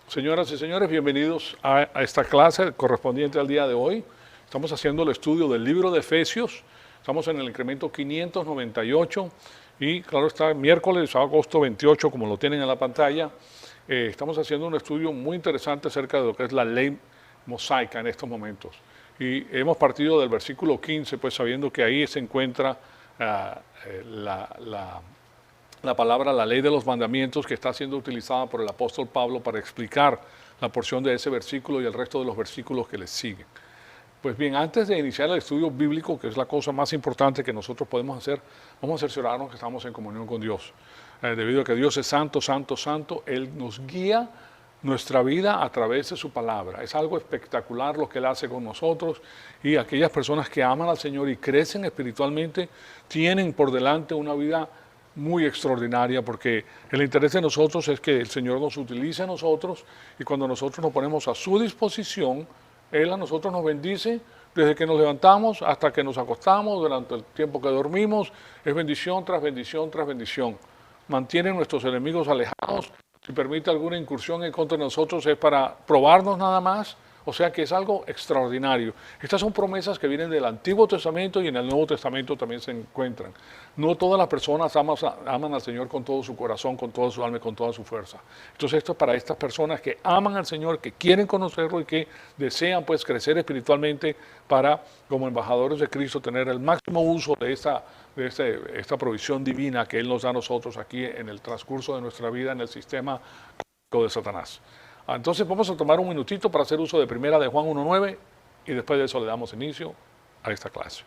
Señoras y señores, bienvenidos a esta clase correspondiente al día de hoy. Estamos haciendo el estudio del libro de Efesios. Estamos en el incremento 598 y claro está, miércoles, agosto 28, como lo tienen en la pantalla. Estamos haciendo un estudio muy interesante acerca de lo que es la ley mosaica en estos momentos. Y hemos partido del versículo 15, pues sabiendo que ahí se encuentra la palabra, la ley de los mandamientos, que está siendo utilizada por el apóstol Pablo para explicar la porción de ese versículo y el resto de los versículos que le siguen. Pues bien, antes de iniciar el estudio bíblico, que es la cosa más importante que nosotros podemos hacer, vamos a cerciorarnos que estamos en comunión con Dios. Debido a que Dios es santo, santo, santo, Él nos guía nuestra vida a través de su palabra. Es algo espectacular lo que Él hace con nosotros, y aquellas personas que aman al Señor y crecen espiritualmente tienen por delante una vida muy extraordinaria, porque el interés de nosotros es que el Señor nos utilice a nosotros, y cuando nosotros nos ponemos a su disposición, Él a nosotros nos bendice desde que nos levantamos hasta que nos acostamos, durante el tiempo que dormimos. Es bendición tras bendición tras bendición. Mantiene a nuestros enemigos alejados. Si permite alguna incursión en contra de nosotros es para probarnos nada más. O sea que es algo extraordinario. Estas son promesas que vienen del Antiguo Testamento, y en el Nuevo Testamento también se encuentran. No todas las personas aman al Señor con todo su corazón, con toda su alma y con toda su fuerza. Entonces esto es para estas personas que aman al Señor, que quieren conocerlo y que desean pues crecer espiritualmente para, como embajadores de Cristo, tener el máximo uso de esta provisión divina que Él nos da a nosotros aquí en el transcurso de nuestra vida en el sistema de Satanás. Entonces vamos a tomar un minutito para hacer uso de primera de Juan 1:9 y después de eso le damos inicio a esta clase.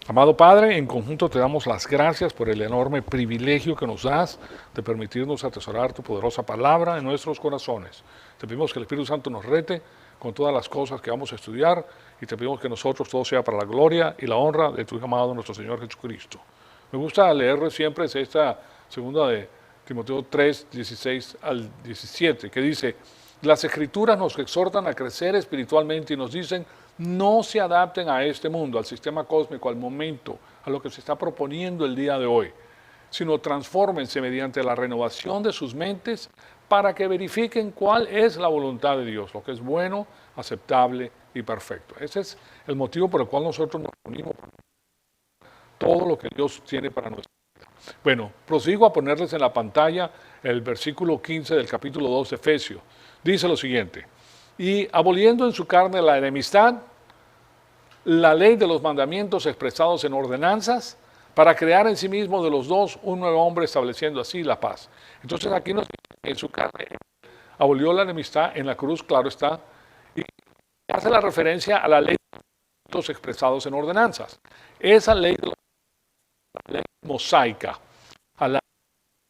Amado Padre, en conjunto te damos las gracias por el enorme privilegio que nos das de permitirnos atesorar tu poderosa palabra en nuestros corazones. Te pedimos que el Espíritu Santo nos rete con todas las cosas que vamos a estudiar, y te pedimos que nosotros todo sea para la gloria y la honra de tu Hijo amado, nuestro Señor Jesucristo. Me gusta leer siempre esta segunda de Timoteo 3, 16 al 17, que dice: las Escrituras nos exhortan a crecer espiritualmente y nos dicen: no se adapten a este mundo, al sistema cósmico, al momento, a lo que se está proponiendo el día de hoy, sino transfórmense mediante la renovación de sus mentes para que verifiquen cuál es la voluntad de Dios, lo que es bueno, aceptable y perfecto. Ese es el motivo por el cual nosotros nos unimos, todo lo que Dios tiene para nosotros. Bueno, prosigo a ponerles en la pantalla el versículo 15 del capítulo 2 de Efesios. Dice lo siguiente: y aboliendo en su carne la enemistad, la ley de los mandamientos expresados en ordenanzas, para crear en sí mismo de los dos un nuevo hombre, estableciendo así la paz. Entonces aquí nos dice que en su carne abolió la enemistad en la cruz, claro está, y hace la referencia a la ley de los mandamientos expresados en ordenanzas. Esa ley de la ley mosaica, a la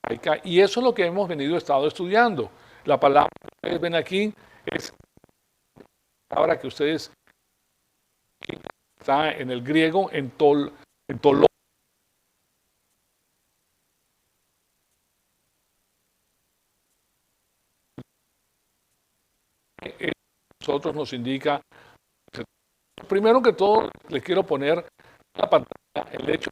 mosaica, y eso es lo que hemos estado estudiando. La palabra que ustedes ven aquí es la palabra que ustedes está en el griego en tolo. Nosotros nos indica, primero que todo, les quiero poner en la pantalla el hecho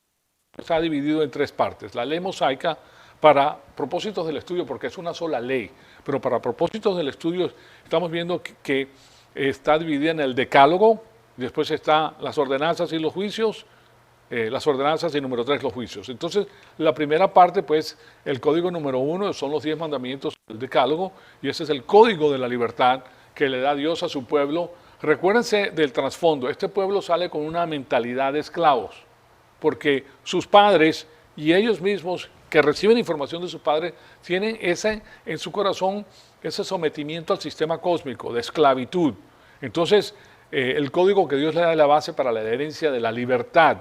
que está dividido en tres partes. La ley mosaica, para propósitos del estudio, porque es una sola ley, pero para propósitos del estudio estamos viendo que está dividida en el decálogo, después están las ordenanzas y los juicios, las ordenanzas, y número 3, los juicios. Entonces, la primera parte, pues, el código número 1 son los 10 mandamientos del decálogo, y ese es el código de la libertad que le da Dios a su pueblo. Recuérdense del trasfondo: este pueblo sale con una mentalidad de esclavos, porque sus padres y ellos mismos, que reciben información de sus padres, tienen en su corazón ese sometimiento al sistema cósmico de esclavitud. Entonces, el código que Dios le da es la base para la herencia de la libertad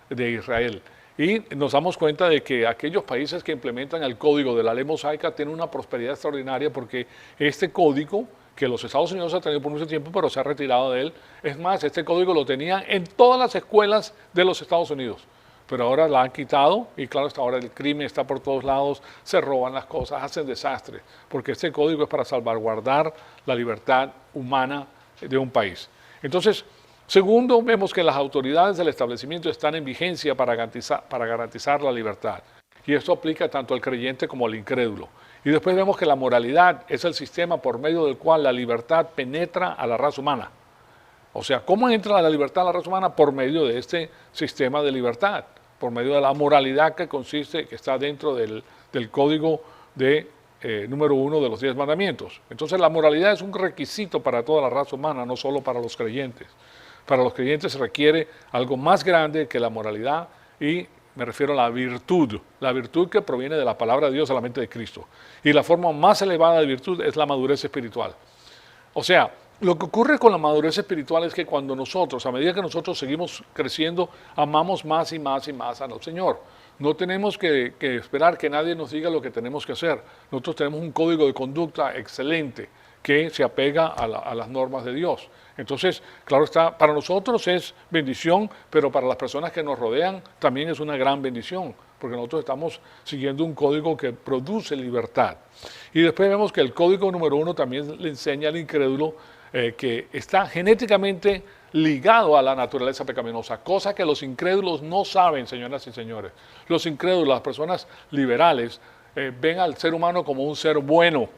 de Israel. Y nos damos cuenta de que aquellos países que implementan el código de la ley mosaica tienen una prosperidad extraordinaria, porque este código, que los Estados Unidos ha tenido por mucho tiempo, pero se ha retirado de él. Es más, este código lo tenían en todas las escuelas de los Estados Unidos, pero ahora la han quitado, y claro, hasta ahora el crimen está por todos lados, se roban las cosas, hacen desastres, porque este código es para salvaguardar la libertad humana de un país. Entonces, segundo, vemos que las autoridades del establecimiento están en vigencia para garantizar la libertad. Y esto aplica tanto al creyente como al incrédulo. Y después vemos que la moralidad es el sistema por medio del cual la libertad penetra a la raza humana. O sea, ¿cómo entra la libertad a la raza humana? Por medio de este sistema de libertad, por medio de la moralidad que consiste, que está dentro del código de número 1 de los 10 mandamientos. Entonces la moralidad es un requisito para toda la raza humana, no solo para los creyentes. Para los creyentes se requiere algo más grande que la moralidad y me refiero a la virtud que proviene de la palabra de Dios a la mente de Cristo. Y la forma más elevada de virtud es la madurez espiritual. O sea, lo que ocurre con la madurez espiritual es que cuando nosotros, a medida que nosotros seguimos creciendo, amamos más y más y más al Señor. No tenemos que esperar que nadie nos diga lo que tenemos que hacer. Nosotros tenemos un código de conducta excelente que se apega a las normas de Dios. Entonces, claro está, para nosotros es bendición, pero para las personas que nos rodean también es una gran bendición, porque nosotros estamos siguiendo un código que produce libertad. Y después vemos que el código número 1 también le enseña al incrédulo que está genéticamente ligado a la naturaleza pecaminosa, cosa que los incrédulos no saben, señoras y señores. Los incrédulos, las personas liberales, ven al ser humano como un ser bueno,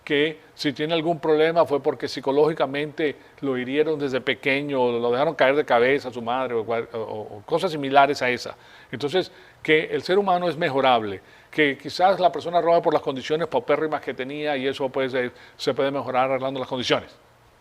que si tiene algún problema fue porque psicológicamente lo hirieron desde pequeño, lo dejaron caer de cabeza a su madre o cosas similares a esa. Entonces, que el ser humano es mejorable, que quizás la persona roba por las condiciones paupérrimas que tenía y eso pues, se puede mejorar arreglando las condiciones.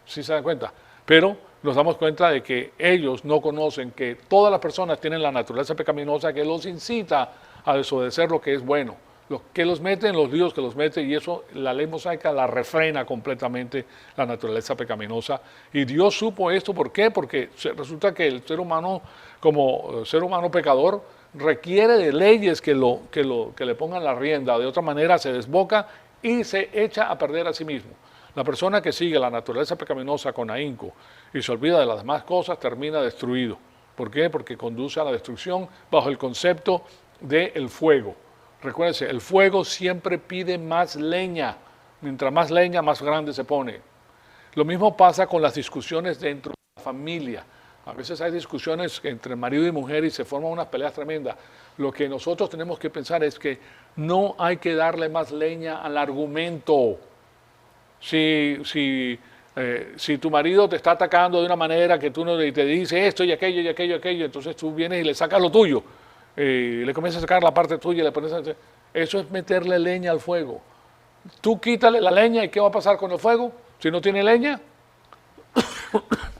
¿Sí se dan cuenta? Pero nos damos cuenta de que ellos no conocen que todas las personas tienen la naturaleza pecaminosa que los incita a desobedecer lo que es bueno. Los que los mete en los líos que los mete, y eso la ley mosaica la refrena completamente, la naturaleza pecaminosa. Y Dios supo esto, ¿por qué? Porque resulta que el ser humano, como ser humano pecador, requiere de leyes que le pongan la rienda, de otra manera se desboca y se echa a perder a sí mismo. La persona que sigue la naturaleza pecaminosa con ahínco y se olvida de las demás cosas termina destruido. ¿Por qué? Porque conduce a la destrucción bajo el concepto del fuego. Recuérdense, el fuego siempre pide más leña. Mientras más leña, más grande se pone. Lo mismo pasa con las discusiones dentro de la familia. A veces hay discusiones entre marido y mujer y se forman unas peleas tremendas. Lo que nosotros tenemos que pensar es que no hay que darle más leña al argumento. Si tu marido te está atacando de una manera que tú no y te dice esto y aquello y aquello y aquello, entonces tú vienes y le sacas lo tuyo. Le comienzas a sacar la parte tuya y le pones eso es meterle leña al fuego. Tú quítale la leña y ¿qué va a pasar con el fuego? Si no tiene leña,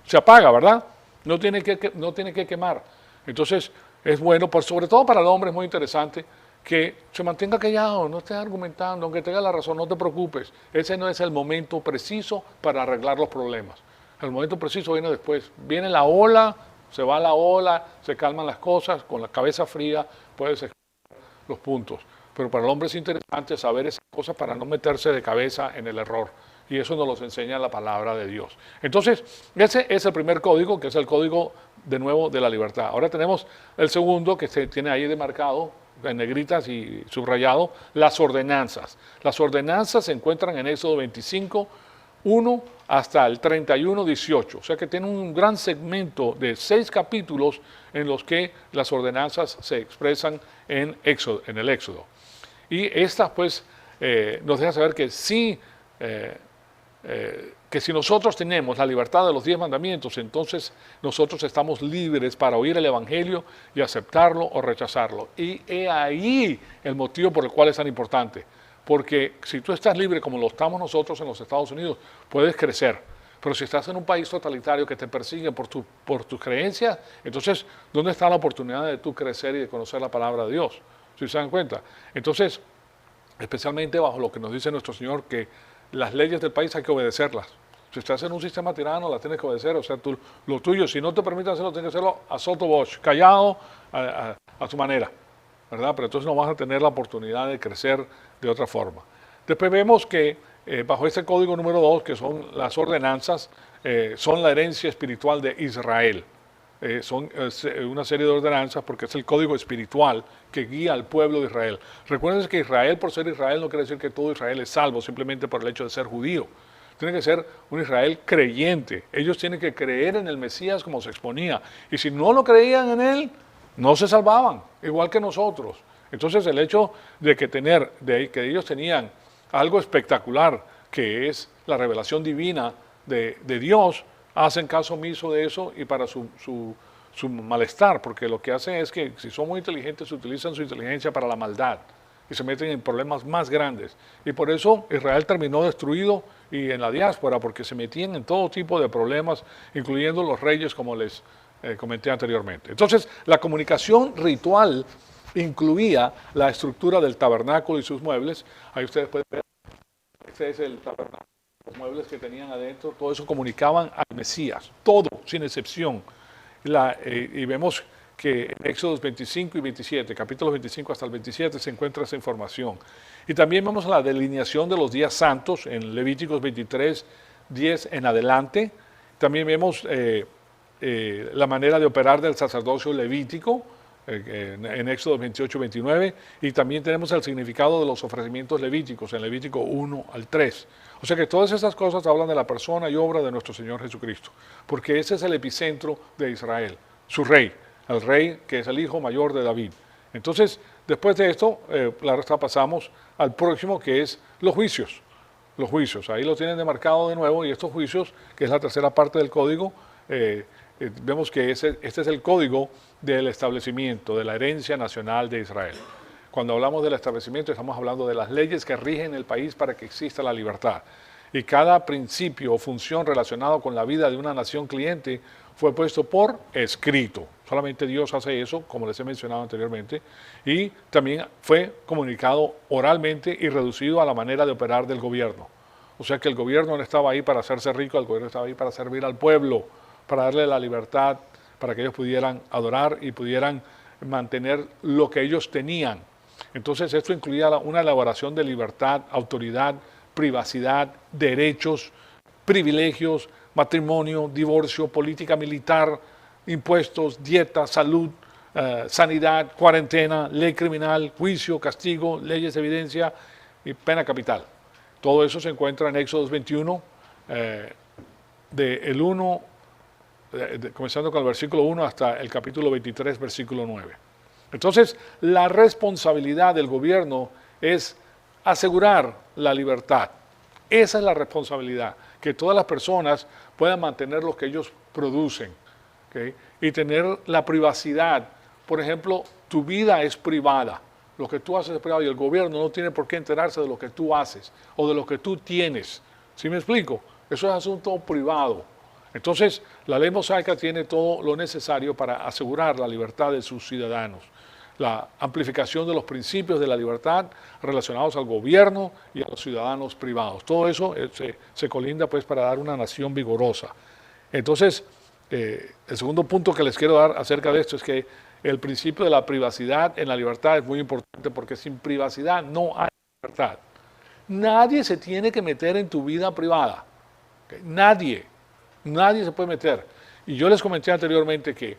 se apaga, ¿verdad? No tiene que quemar. Entonces es bueno, sobre todo para el hombre es muy interesante que se mantenga callado, no estés argumentando, aunque tenga la razón, no te preocupes. Ese no es el momento preciso para arreglar los problemas. El momento preciso viene después. Viene la ola, se va la ola, se calman las cosas, con la cabeza fría puedes explicar los puntos. Pero para el hombre es interesante saber esas cosas para no meterse de cabeza en el error. Y eso nos lo enseña la palabra de Dios. Entonces, ese es el primer código, que es el código, de nuevo, de la libertad. Ahora tenemos el segundo, que se tiene ahí demarcado, en negritas y subrayado, las ordenanzas. Las ordenanzas se encuentran en Éxodo 25, 1 hasta el 31, 18. O sea que tiene un gran segmento de 6 capítulos en los que las ordenanzas se expresan en el Éxodo. Y estas pues nos dejan saber que sí, que si nosotros tenemos la libertad de los 10 mandamientos, entonces nosotros estamos libres para oír el Evangelio y aceptarlo o rechazarlo. Y he ahí el motivo por el cual es tan importante. Porque si tú estás libre como lo estamos nosotros en los Estados Unidos, puedes crecer. Pero si estás en un país totalitario que te persigue por tus creencias, entonces, ¿dónde está la oportunidad de tú crecer y de conocer la palabra de Dios? ¿Sí se dan cuenta? Entonces, especialmente bajo lo que nos dice nuestro Señor, que las leyes del país hay que obedecerlas. Si estás en un sistema tirano, las tienes que obedecer. O sea, lo tuyo, si no te permiten hacerlo, tienes que hacerlo a sotoboche, callado, a tu manera, ¿verdad? Pero entonces no vas a tener la oportunidad de crecer de otra forma. Después vemos que bajo este código número 2, que son las ordenanzas, son la herencia espiritual de Israel. Son una serie de ordenanzas porque es el código espiritual que guía al pueblo de Israel. Recuerden que Israel, por ser Israel, no quiere decir que todo Israel es salvo simplemente por el hecho de ser judío. Tiene que ser un Israel creyente. Ellos tienen que creer en el Mesías como se exponía. Y si no lo creían en él, no se salvaban, igual que nosotros. Entonces el hecho de que ellos tenían algo espectacular, que es la revelación divina de Dios, hacen caso omiso de eso y para su malestar, porque lo que hacen es que si son muy inteligentes, utilizan su inteligencia para la maldad y se meten en problemas más grandes. Y por eso Israel terminó destruido y en la diáspora, porque se metían en todo tipo de problemas, incluyendo los reyes, como les comenté anteriormente. Entonces, la comunicación ritual incluía la estructura del tabernáculo y sus muebles. Ahí ustedes pueden ver, este es el tabernáculo, los muebles que tenían adentro, todo eso comunicaban al Mesías, todo, sin excepción. Y vemos que en Éxodos 25 y 27, capítulos 25 hasta el 27, se encuentra esa información. Y también vemos la delineación de los días santos en Levíticos 23, 10 en adelante. También vemos la manera de operar del sacerdocio levítico en Éxodo 28, 29, y también tenemos el significado de los ofrecimientos levíticos en Levítico 1 al 3. O sea que todas esas cosas hablan de la persona y obra de nuestro Señor Jesucristo, porque ese es el epicentro de Israel, su rey, el rey que es el hijo mayor de David. Entonces, después de esto, pasamos al próximo, que es los juicios. Los juicios, ahí lo tienen demarcado de nuevo, y estos juicios, que es la tercera parte del código, vemos que este es el código del establecimiento, de la herencia nacional de Israel. Cuando hablamos del establecimiento, estamos hablando de las leyes que rigen el país para que exista la libertad. Y cada principio o función relacionado con la vida de una nación cliente fue puesto por escrito. Solamente Dios hace eso, como les he mencionado anteriormente, y también fue comunicado oralmente y reducido a la manera de operar del gobierno. O sea que el gobierno no estaba ahí para hacerse rico, el gobierno estaba ahí para servir al pueblo, para darle la libertad, para que ellos pudieran adorar y pudieran mantener lo que ellos tenían. Entonces esto incluía una elaboración de libertad, autoridad, privacidad, derechos, privilegios, matrimonio, divorcio, política militar, impuestos, dieta, salud, sanidad, cuarentena, ley criminal, juicio, castigo, leyes de evidencia y pena capital. Todo eso se encuentra en Éxodo 21, comenzando con el versículo 1 hasta el capítulo 23, versículo 9. Entonces, la responsabilidad del gobierno es asegurar la libertad. Esa es la responsabilidad, que todas las personas puedan mantener lo que ellos producen, ¿okay? Y tener la privacidad. Por ejemplo, tu vida es privada, lo que tú haces es privado y el gobierno no tiene por qué enterarse de lo que tú haces o de lo que tú tienes. ¿Sí me explico? Eso es asunto privado. Entonces, la ley mosaica tiene todo lo necesario para asegurar la libertad de sus ciudadanos. La amplificación de los principios de la libertad relacionados al gobierno y a los ciudadanos privados. Todo eso se colinda pues para dar una nación vigorosa. Entonces, el segundo punto que les quiero dar acerca de esto es que el principio de la privacidad en la libertad es muy importante, porque sin privacidad no hay libertad. Nadie se tiene que meter en tu vida privada. ¿Okay? Nadie se puede meter. Y yo les comenté anteriormente que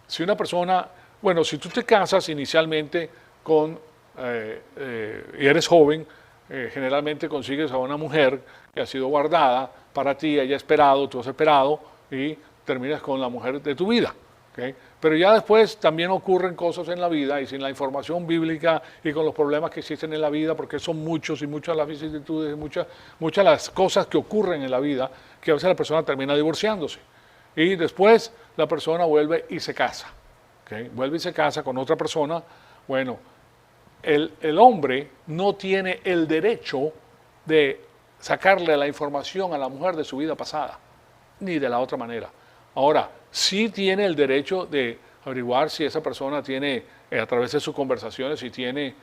si una persona, bueno, si tú te casas inicialmente y eres joven, generalmente consigues a una mujer que ha sido guardada para ti, ella ha esperado, tú has esperado y terminas con la mujer de tu vida. ¿Okay? Pero ya después también ocurren cosas en la vida y sin la información bíblica y con los problemas que existen en la vida, porque son muchos y muchas las vicisitudes y muchas las cosas que ocurren en la vida, que a veces la persona termina divorciándose. Y después la persona vuelve y se casa. ¿Okay? Vuelve y se casa con otra persona. Bueno, el hombre no tiene el derecho de sacarle la información a la mujer de su vida pasada, ni de la otra manera. Ahora, sí tiene el derecho de averiguar si esa persona tiene, a través de sus conversaciones, si tiene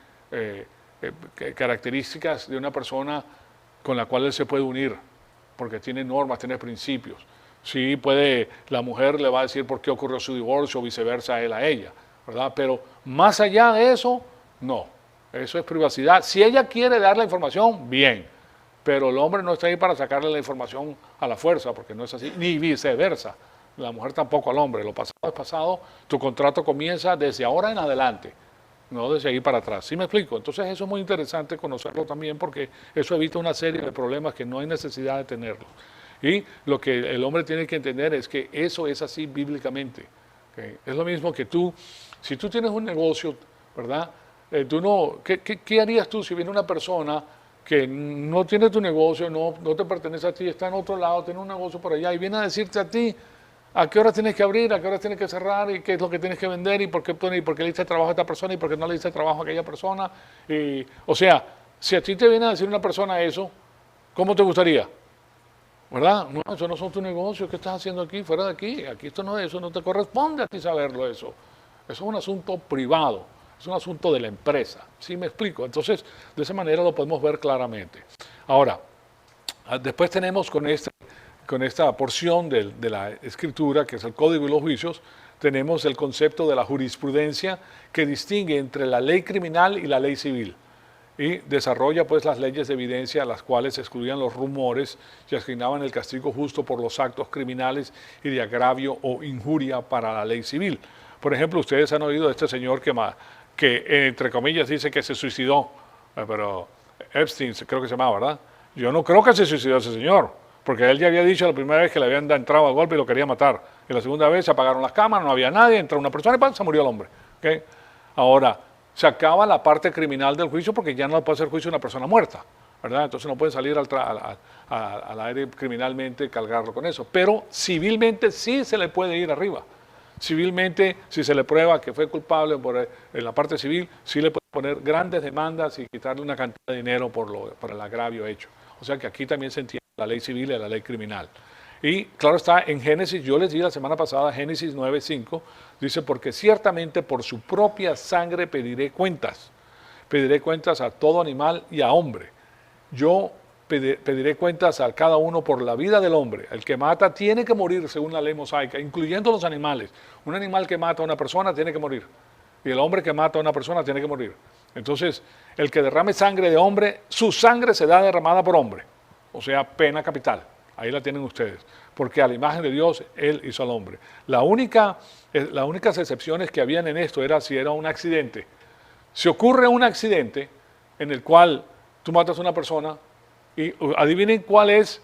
características de una persona con la cual él se puede unir, porque tiene normas, tiene principios. Sí puede, la mujer le va a decir por qué ocurrió su divorcio o viceversa él a ella, ¿verdad? Pero más allá de eso, no. Eso es privacidad. Si ella quiere dar la información, bien. Pero el hombre no está ahí para sacarle la información a la fuerza, porque no es así, ni viceversa. La mujer tampoco al hombre. Lo pasado es pasado. Tu contrato comienza desde ahora en adelante, no desde ahí para atrás. ¿Sí me explico? Entonces eso es muy interesante conocerlo también, porque eso evita una serie de problemas que no hay necesidad de tenerlos. Y lo que el hombre tiene que entender es que eso es así bíblicamente. ¿Okay? Es lo mismo que tú, si tú tienes un negocio, ¿verdad? Tú no, ¿qué harías tú si viene una persona que no tiene tu negocio, no te pertenece a ti, está en otro lado, tiene un negocio por allá y viene a decirte a ti a qué hora tienes que abrir, a qué hora tienes que cerrar y qué es lo que tienes que vender y por qué le diste trabajo a esta persona y por qué no le diste trabajo a aquella persona? O sea, si a ti te viene a decir una persona eso, ¿cómo te gustaría? ¿Verdad? No, eso no son tus negocios. ¿Qué estás haciendo aquí? Fuera de aquí. Aquí esto no es eso, no te corresponde a ti saberlo eso. Eso es un asunto privado, es un asunto de la empresa. ¿Sí me explico? Entonces, de esa manera lo podemos ver claramente. Ahora, después tenemos con esta porción de la escritura, que es el Código y los Juicios, tenemos el concepto de la jurisprudencia que distingue entre la ley criminal y la ley civil y desarrolla pues las leyes de evidencia las cuales excluían los rumores y asignaban el castigo justo por los actos criminales y de agravio o injuria para la ley civil. Por ejemplo, ustedes han oído de este señor que entre comillas dice que se suicidó, pero Epstein creo que se llamaba, ¿verdad? Yo no creo que se suicidó ese señor, porque él ya había dicho la primera vez que le habían entrado a golpe y lo quería matar, y la segunda vez se apagaron las cámaras, no había nadie, entró una persona y se murió el hombre. ¿Okay? Ahora, se acaba la parte criminal del juicio porque ya no puede hacer juicio una persona muerta, ¿verdad? Entonces no puede salir al aire criminalmente, cargarlo con eso. Pero civilmente sí se le puede ir arriba. Civilmente, si se le prueba que fue culpable en la parte civil, sí le puede poner grandes demandas y quitarle una cantidad de dinero por el agravio hecho. O sea que aquí también se entiende la ley civil y la ley criminal. Y claro está, en Génesis, yo les di la semana pasada, Génesis 9:5, dice, porque ciertamente por su propia sangre pediré cuentas a todo animal y a hombre. Yo pediré cuentas a cada uno por la vida del hombre. El que mata tiene que morir según la ley mosaica, incluyendo los animales. Un animal que mata a una persona tiene que morir. Y el hombre que mata a una persona tiene que morir. Entonces, el que derrame sangre de hombre, su sangre será derramada por hombre. O sea, pena capital. Ahí la tienen ustedes. Porque a la imagen de Dios, Él hizo al hombre. Las únicas excepciones que habían en esto era si era un accidente. Si ocurre un accidente en el cual tú matas a una persona y adivinen cuál es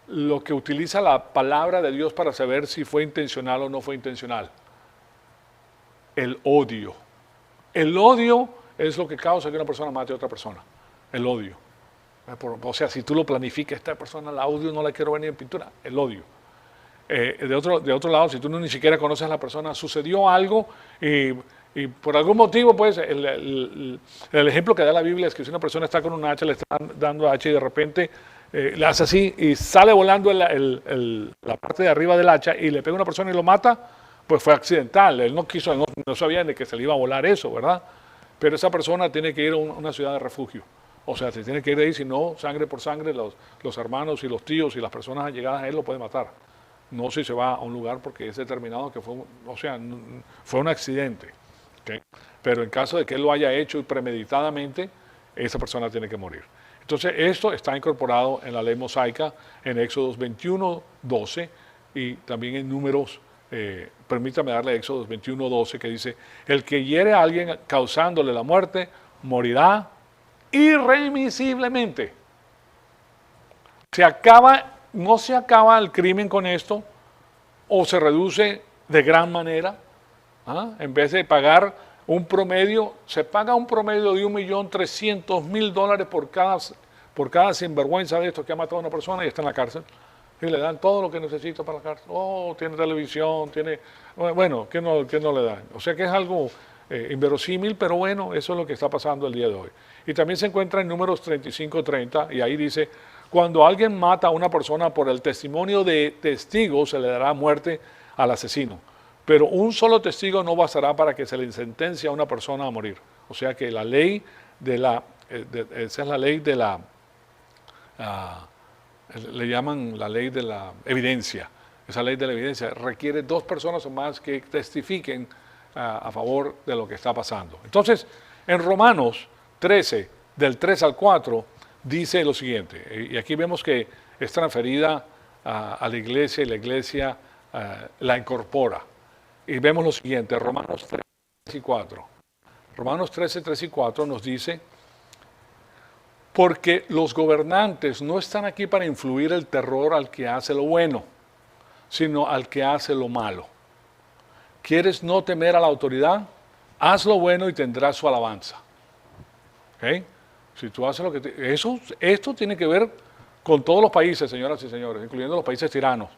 lo que utiliza la palabra de Dios para saber si fue intencional o no fue intencional. El odio. El odio es lo que causa que una persona mate a otra persona. El odio. O sea, si tú lo planificas, esta persona la odio, no la quiero ver ni en pintura. El odio. De otro lado, si tú ni siquiera conoces a la persona, sucedió algo y por algún motivo, pues, el ejemplo que da la Biblia es que si una persona está con un hacha, le está dando hacha y de repente le hace así y sale volando la parte de arriba del hacha y le pega a una persona y lo mata, pues fue accidental. Él no quiso, no sabía de que se le iba a volar eso, ¿verdad? Pero esa persona tiene que ir a una ciudad de refugio. O sea, se tiene que ir de ahí, si no, sangre por sangre, los hermanos y los tíos y las personas allegadas a él lo pueden matar. No si se va a un lugar porque es determinado que fue un accidente. ¿Okay? Pero en caso de que él lo haya hecho premeditadamente, esa persona tiene que morir. Entonces, esto está incorporado en la ley mosaica, en Éxodos 21:12 y también en Números, permítame darle Éxodos 21:12, que dice, el que hiere a alguien causándole la muerte, morirá irremisiblemente. No se acaba el crimen con esto, o se reduce de gran manera. En vez de pagar un promedio, se paga un promedio de $1.300.000 por cada sinvergüenza de estos que ha matado a una persona y está en la cárcel. Y le dan todo lo que necesita para la cárcel. Oh, tiene televisión, bueno, ¿qué no le dan? O sea que es algo inverosímil, pero bueno, eso es lo que está pasando el día de hoy. Y también se encuentra en Números 35:30, y ahí dice, cuando alguien mata a una persona por el testimonio de testigos, se le dará muerte al asesino. Pero un solo testigo no bastará para que se le sentencie a una persona a morir. O sea que la ley esa es la ley de la, le llaman la ley de la evidencia. Esa ley de la evidencia requiere 2 personas o más que testifiquen a favor de lo que está pasando. Entonces, en Romanos 13, del 3 al 4, dice lo siguiente, y aquí vemos que es transferida a la iglesia y la iglesia la incorpora. Y vemos lo siguiente, Romanos 13, 3 y 4. Romanos 13, 3 y 4 nos dice, porque los gobernantes no están aquí para influir el terror al que hace lo bueno, sino al que hace lo malo. ¿Quieres no temer a la autoridad? Haz lo bueno y tendrás su alabanza. ¿Ok? Si tú haces lo que... esto tiene que ver con todos los países, señoras y señores, incluyendo los países tiranos.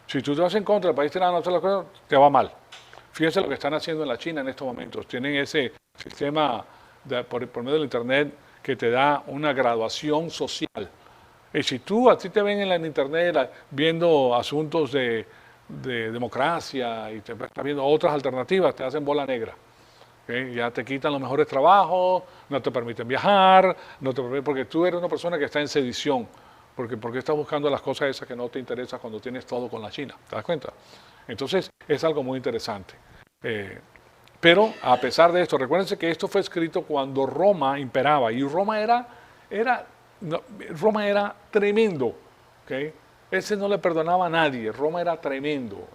Si tú te vas en contra del país tirano, te va mal. Fíjense lo que están haciendo en la China en estos momentos. Tienen ese sistema por medio del Internet que te da una graduación social. Y si a ti te ven en el Internet viendo asuntos de democracia y te estás viendo otras alternativas, te hacen bola negra. ¿Okay? Ya te quitan los mejores trabajos, no te permiten viajar, porque tú eres una persona que está en sedición. Porque estás buscando las cosas esas que no te interesan cuando tienes todo con la China. ¿Te das cuenta? Entonces, es algo muy interesante. Pero, a pesar de esto, recuérdense que esto fue escrito cuando Roma imperaba. Y Roma era tremendo. ¿Okay? Ese no le perdonaba a nadie. Roma era tremendo.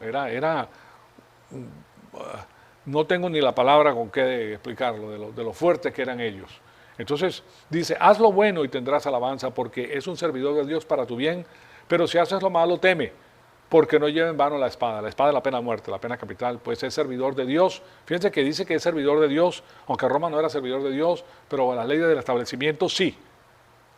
No tengo ni la palabra con qué explicarlo, de lo fuertes que eran ellos. Entonces dice, haz lo bueno y tendrás alabanza, porque es un servidor de Dios para tu bien, pero si haces lo malo, teme, porque no lleva en vano la espada es la pena de muerte, la pena capital, pues es servidor de Dios. Fíjense que dice que es servidor de Dios, aunque Roma no era servidor de Dios, pero las leyes del establecimiento sí.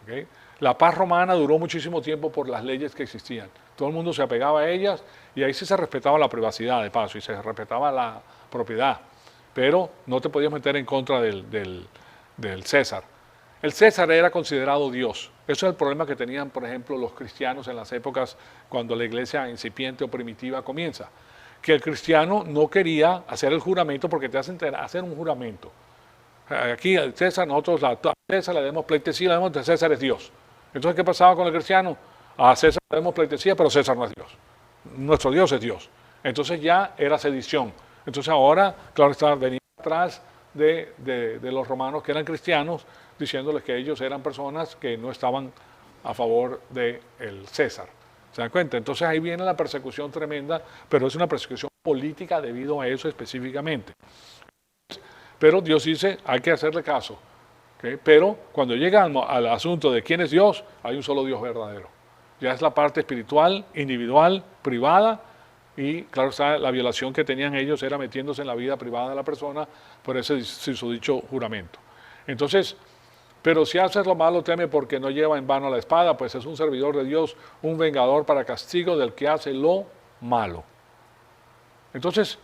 ¿Okay? La paz romana duró muchísimo tiempo por las leyes que existían. Todo el mundo se apegaba a ellas y ahí sí se respetaba la privacidad de paso y se respetaba la propiedad, pero no te podías meter en contra del César. El César era considerado Dios. Eso es el problema que tenían, por ejemplo, los cristianos en las épocas cuando la iglesia incipiente o primitiva comienza. Que el cristiano no quería hacer el juramento porque te hacen hacer un juramento. Aquí al César, nosotros a César le demos pleitesía, le demos que César es Dios. Entonces, ¿qué pasaba con el cristiano? A César le demos pleitesía, pero César no es Dios. Nuestro Dios es Dios. Entonces ya era sedición. Entonces ahora, claro, venía atrás de los romanos que eran cristianos, diciéndoles que ellos eran personas que no estaban a favor del César. ¿Se dan cuenta? Entonces ahí viene la persecución tremenda, pero es una persecución política debido a eso específicamente. Pero Dios dice, hay que hacerle caso. ¿Okay? Pero cuando llega al asunto de quién es Dios, hay un solo Dios verdadero. Ya es la parte espiritual, individual, privada, y claro está, la violación que tenían ellos era metiéndose en la vida privada de la persona por ese susodicho juramento. Entonces, pero si haces lo malo, teme porque no lleva en vano la espada, pues es un servidor de Dios, un vengador para castigo del que hace lo malo. Entonces,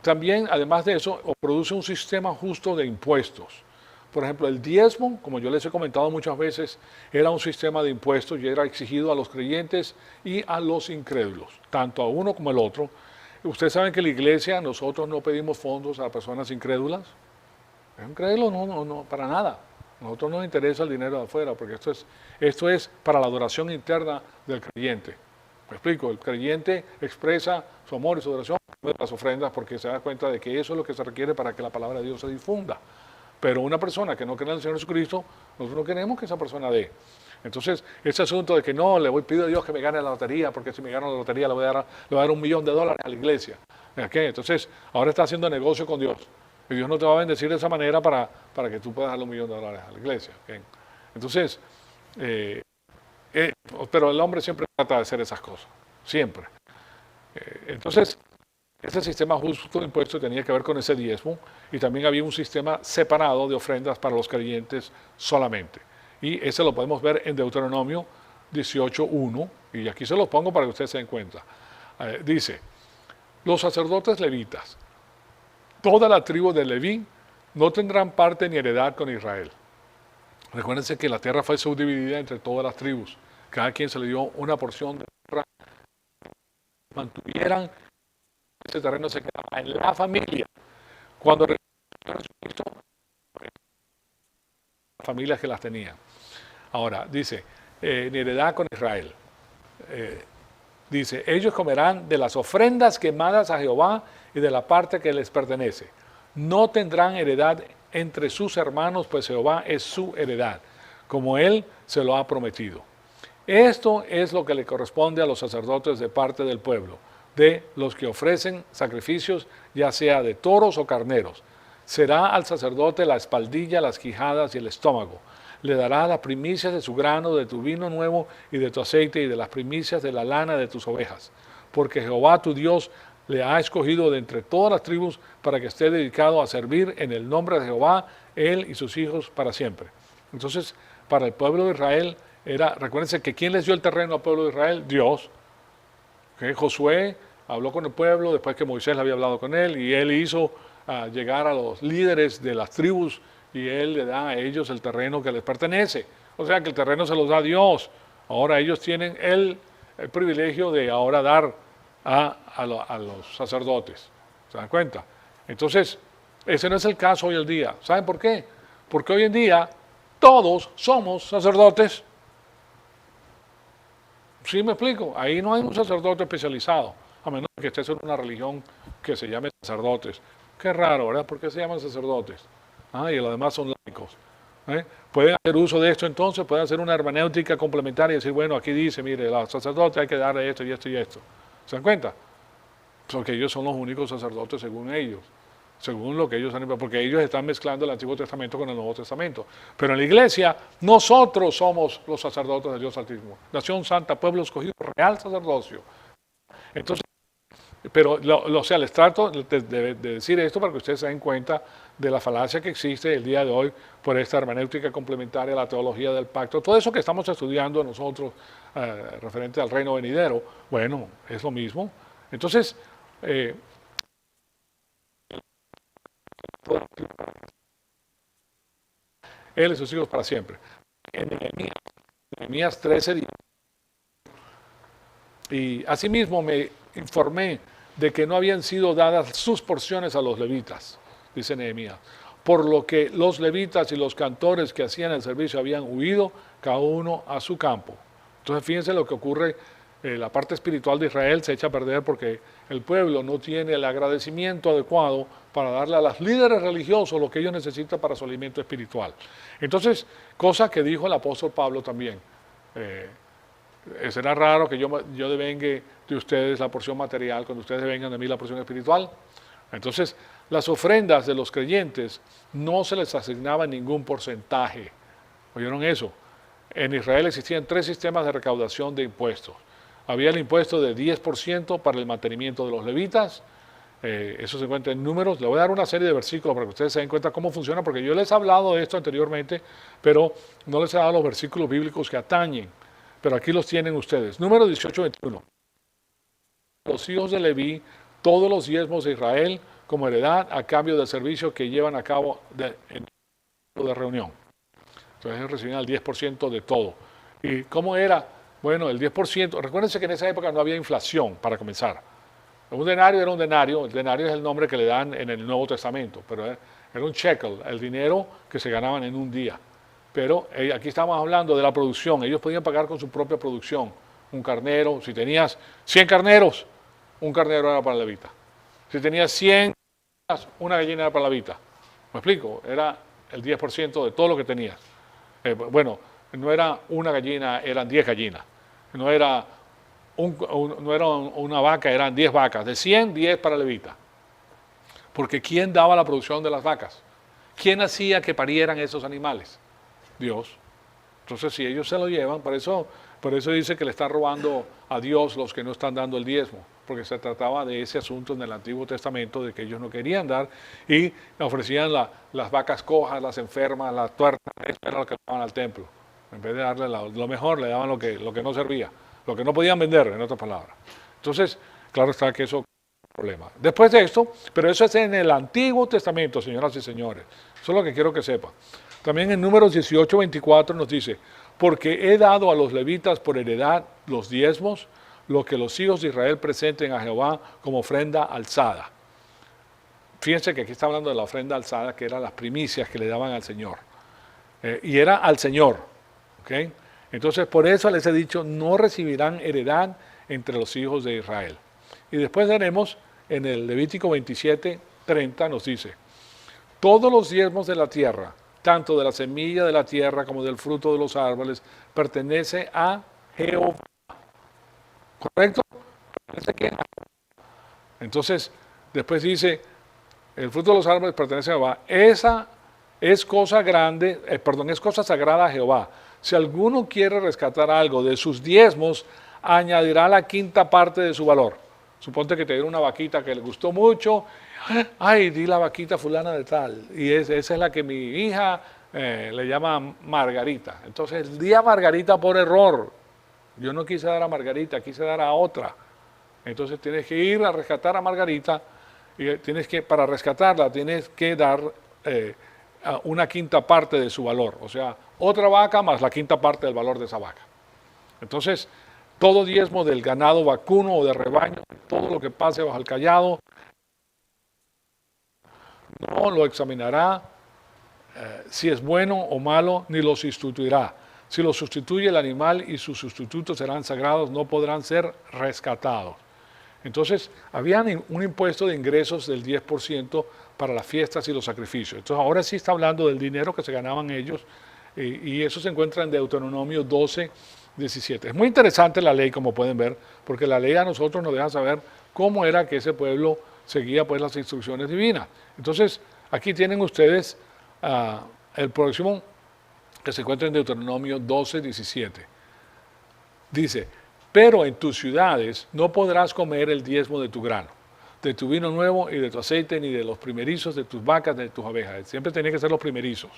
también, además de eso, produce un sistema justo de impuestos. Por ejemplo, el diezmo, como yo les he comentado muchas veces, era un sistema de impuestos y era exigido a los creyentes y a los incrédulos, tanto a uno como al otro. Ustedes saben que en la iglesia nosotros no pedimos fondos a personas incrédulas. ¿Es incrédulo? No, para nada. A nosotros no nos interesa el dinero de afuera, porque esto es para la adoración interna del creyente. Me explico, el creyente expresa su amor y su adoración de las ofrendas porque se da cuenta de que eso es lo que se requiere para que la palabra de Dios se difunda. Pero una persona que no cree en el Señor Jesucristo, nosotros no queremos que esa persona dé. Entonces, ese asunto de que no, pido a Dios que me gane la lotería, porque si me gano la lotería le voy a dar $1.000.000 a la iglesia. ¿Qué? Entonces, ahora está haciendo negocio con Dios. Y Dios no te va a bendecir de esa manera para que tú puedas darle $1.000.000 a la iglesia. ¿Okay? Entonces, pero el hombre siempre trata de hacer esas cosas. Siempre. Entonces, ese sistema justo de impuestos tenía que ver con ese diezmo y también había un sistema separado de ofrendas para los creyentes solamente. Y ese lo podemos ver en Deuteronomio 18:1 y aquí se los pongo para que ustedes se den cuenta. Dice, los sacerdotes levitas, toda la tribu de Leví no tendrán parte ni heredad con Israel. Recuérdense que la tierra fue subdividida entre todas las tribus. Cada quien se le dio una porción de tierra. Mantuvieran ese terreno, se quedaba en la familia. Cuando Jesucristo, las familias que las tenían. Ahora, dice, ni heredad con Israel. Dice, ellos comerán de las ofrendas quemadas a Jehová y de la parte que les pertenece. No tendrán heredad entre sus hermanos, pues Jehová es su heredad, como él se lo ha prometido. Esto es lo que le corresponde a los sacerdotes de parte del pueblo, de los que ofrecen sacrificios, ya sea de toros o carneros. Será al sacerdote la espaldilla, las quijadas y el estómago. Le dará las primicias de su grano, de tu vino nuevo y de tu aceite y de las primicias de la lana de tus ovejas. Porque Jehová tu Dios le ha escogido de entre todas las tribus para que esté dedicado a servir en el nombre de Jehová, él y sus hijos para siempre. Entonces, para el pueblo de Israel recuérdense que ¿quién les dio el terreno al pueblo de Israel? Dios. ¿Okay? Josué habló con el pueblo después que Moisés le había hablado con él y él hizo llegar a los líderes de las tribus y él le da a ellos el terreno que les pertenece. O sea que el terreno se los da Dios. Ahora ellos tienen el privilegio de ahora dar a los sacerdotes. ¿Se dan cuenta? Entonces, ese no es el caso hoy en día. ¿Saben por qué? Porque hoy en día todos somos sacerdotes. ¿Sí me explico? Ahí no hay un sacerdote especializado, a menos que estés en una religión que se llame sacerdotes. Qué raro, ¿verdad? ¿Por qué se llaman sacerdotes? Y los demás son laicos. Pueden hacer uso de esto entonces, pueden hacer una hermenéutica complementaria y decir, bueno, aquí dice, mire, los sacerdotes hay que darle esto y esto y esto. ¿Se dan cuenta? Porque ellos son los únicos sacerdotes según ellos, según lo que ellos han, porque ellos están mezclando el Antiguo Testamento con el Nuevo Testamento. Pero en la iglesia, nosotros somos los sacerdotes de Dios Altísimo. Nación santa, pueblo escogido, real sacerdocio. Entonces, pero, o sea, les trato de decir esto para que ustedes se den cuenta de la falacia que existe el día de hoy por esta hermenéutica complementaria, la teología del pacto. Todo eso que estamos estudiando nosotros referente al reino venidero, bueno, es lo mismo. Entonces, él y sus hijos para siempre. En Nehemías 13, y asimismo me informé de que no habían sido dadas sus porciones a los levitas, dice Nehemías, por lo que los levitas y los cantores que hacían el servicio habían huido, cada uno a su campo. Entonces fíjense lo que ocurre, la parte espiritual de Israel se echa a perder porque el pueblo no tiene el agradecimiento adecuado para darle a los líderes religiosos lo que ellos necesitan para su alimento espiritual. Entonces, cosa que dijo el apóstol Pablo también, será raro que yo devengue de ustedes la porción material cuando ustedes devengan de mí la porción espiritual. Entonces, las ofrendas de los creyentes no se les asignaba ningún porcentaje. ¿Oyeron eso? En Israel existían 3 sistemas de recaudación de impuestos. Había el impuesto de 10% para el mantenimiento de los levitas. Eso se encuentra en Números. Le voy a dar una serie de versículos para que ustedes se den cuenta cómo funciona, porque yo les he hablado de esto anteriormente, pero no les he dado los versículos bíblicos que atañen. Pero aquí los tienen ustedes. Número 18-21. Los hijos de Leví, todos los diezmos de Israel, como heredad a cambio del servicio que llevan a cabo en de reunión. Entonces ellos recibían el 10% de todo. ¿Y cómo era? Bueno, el 10%, recuérdense que en esa época no había inflación, para comenzar. Un denario era un denario, el denario es el nombre que le dan en el Nuevo Testamento, pero era un shekel, el dinero que se ganaban en un día. Pero aquí estamos hablando de la producción, ellos podían pagar con su propia producción. Un carnero, si tenías 100 carneros, un carnero era para el levita. Si tenías 100, una gallina era para el levita. ¿Me explico? Era el 10% de todo lo que tenías. Bueno, no era una gallina, eran 10 gallinas. No era una vaca, eran 10 vacas. De 100, 10 para el levita. Porque ¿quién daba la producción de las vacas? ¿Quién hacía que parieran esos animales? Dios. Entonces, si ellos se lo llevan, por eso dice que le están robando a Dios los que no están dando el diezmo, porque se trataba de ese asunto en el Antiguo Testamento, de que ellos no querían dar, y ofrecían las vacas cojas, las enfermas, las tuertas, eso era lo que daban al templo. En vez de darle lo mejor, le daban lo que no servía, lo que no podían vender, en otras palabras. Entonces, claro está que eso es un problema. Después de esto, pero eso es en el Antiguo Testamento, señoras y señores. Eso es lo que quiero que sepan. También en Números 18-24 nos dice, porque he dado a los levitas por heredad los diezmos, lo que los hijos de Israel presenten a Jehová como ofrenda alzada. Fíjense que aquí está hablando de la ofrenda alzada, que eran las primicias que le daban al Señor. Y era al Señor. ¿Okay? Entonces, por eso les he dicho, no recibirán heredad entre los hijos de Israel. Y después veremos, en el Levítico 27-30 nos dice, todos los diezmos de la tierra, tanto de la semilla de la tierra como del fruto de los árboles, pertenece a Jehová. ¿Correcto? Pertenece a quién? Entonces, después dice, el fruto de los árboles pertenece a Jehová. Esa es cosa grande, es cosa sagrada a Jehová. Si alguno quiere rescatar algo de sus diezmos, añadirá la quinta parte de su valor. Suponte que te dieron una vaquita que le gustó mucho. Ay, di la vaquita fulana de tal. Y esa es la que mi hija le llama Margarita. Entonces, el día Margarita por error. Yo no quise dar a Margarita, quise dar a otra. Entonces tienes que ir a rescatar a Margarita y para rescatarla tienes que dar una quinta parte de su valor. O sea, otra vaca más la quinta parte del valor de esa vaca. Entonces, todo diezmo del ganado vacuno o de rebaño, todo lo que pase bajo el cayado, no lo examinará si es bueno o malo, ni lo sustituirá. Si lo sustituye el animal y sus sustitutos serán sagrados, no podrán ser rescatados. Entonces, había un impuesto de ingresos del 10% para las fiestas y los sacrificios. Entonces, ahora sí está hablando del dinero que se ganaban ellos y eso se encuentra en Deuteronomio 12, 17. Es muy interesante la ley, como pueden ver, porque la ley a nosotros nos deja saber cómo era que ese pueblo seguía pues las instrucciones divinas. Entonces, aquí tienen ustedes el próximo que se encuentra en Deuteronomio 12, 17. Dice, pero en tus ciudades no podrás comer el diezmo de tu grano, de tu vino nuevo y de tu aceite, ni de los primerizos de tus vacas, de tus ovejas. Siempre tenía que ser los primerizos.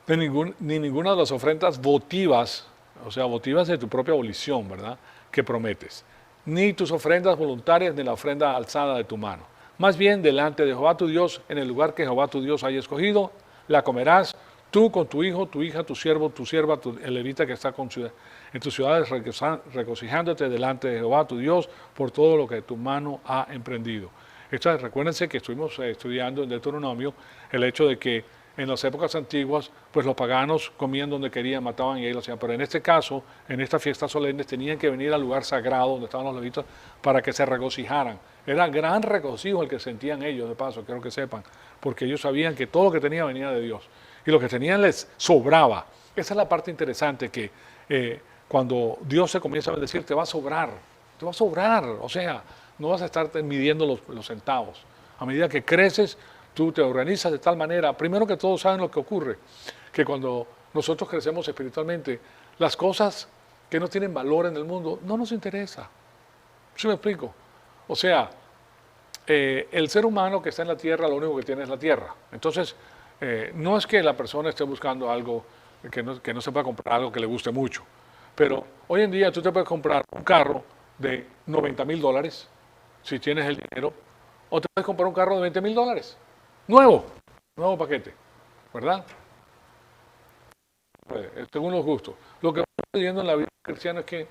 Ni ninguna de las ofrendas votivas, o sea, votivas de tu propia abolición, ¿verdad?, que prometes. Ni tus ofrendas voluntarias, ni la ofrenda alzada de tu mano. Más bien, delante de Jehová tu Dios, en el lugar que Jehová tu Dios haya escogido, la comerás tú con tu hijo, tu hija, tu siervo, tu sierva, el levita que está en tus ciudades, regocijándote delante de Jehová tu Dios por todo lo que tu mano ha emprendido. Recuérdense que estuvimos estudiando en Deuteronomio el hecho de que en las épocas antiguas, pues los paganos comían donde querían, mataban y ahí lo hacían. Pero en este caso, en estas fiestas solemnes, tenían que venir al lugar sagrado donde estaban los levitas para que se regocijaran. Era gran regocijo el que sentían ellos, de paso, quiero que sepan, porque ellos sabían que todo lo que tenían venía de Dios. Y lo que tenían les sobraba. Esa es la parte interesante, que cuando Dios se comienza a bendecir, te va a sobrar. Te va a sobrar. O sea, no vas a estar midiendo los centavos. A medida que creces, tú te organizas de tal manera. Primero que todo, saben lo que ocurre, que cuando nosotros crecemos espiritualmente, las cosas que no tienen valor en el mundo no nos interesa. ¿Sí me explico? O sea, el ser humano que está en la tierra, lo único que tiene es la tierra. Entonces, no es que la persona esté buscando algo que no se pueda comprar, algo que le guste mucho. Pero hoy en día tú te puedes comprar un carro de $90,000, si tienes el dinero, o te puedes comprar un carro de $20,000. Nuevo paquete, ¿verdad? Según los gustos. Lo que va sucediendo en la vida cristiana es que